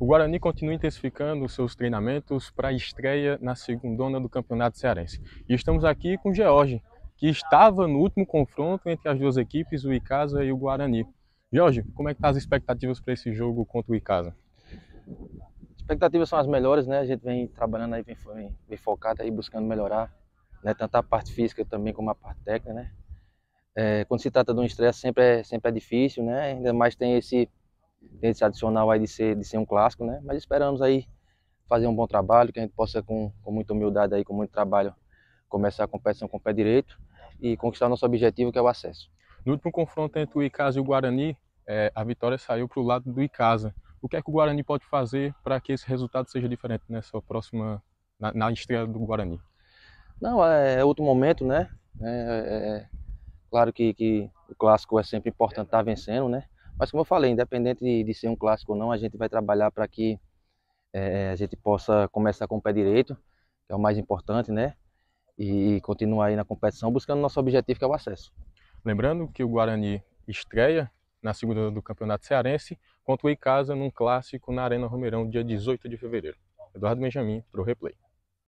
O Guarani continua intensificando os seus treinamentos para a estreia na segundona do Campeonato Cearense. E estamos aqui com o George, que estava no último confronto entre as duas equipes, o Icasa e o Guarani. George, como é que estão as expectativas para esse jogo contra o Icasa? Expectativas são as melhores, né? A gente vem trabalhando aí, vem focado aí, buscando melhorar, né? Tanto a parte física também como a parte técnica, né? Quando se trata de um estresse sempre é difícil, né? Ainda mais tem esse adicional aí de ser um clássico, né? Mas esperamos aí fazer um bom trabalho, que a gente possa com muita humildade aí, com muito trabalho, começar a competição com o pé direito e conquistar o nosso objetivo, que é o acesso. No último confronto entre o Icasa e o Guarani, a vitória saiu para o lado do Icasa. O que é que o Guarani pode fazer para que esse resultado seja diferente nessa próxima, na estreia do Guarani? Não, é outro momento, né? Claro que o clássico é sempre importante estar vencendo, né? Mas como eu falei, independente de ser um clássico ou não, a gente vai trabalhar para que a gente possa começar com o pé direito, que é o mais importante, né? E continuar aí na competição buscando nosso objetivo, que é o acesso. Lembrando que o Guarani estreia na segunda do Campeonato Cearense contra o Icasa num clássico na Arena Romeirão, dia 18 de fevereiro. Eduardo Benjamin, para o Replay.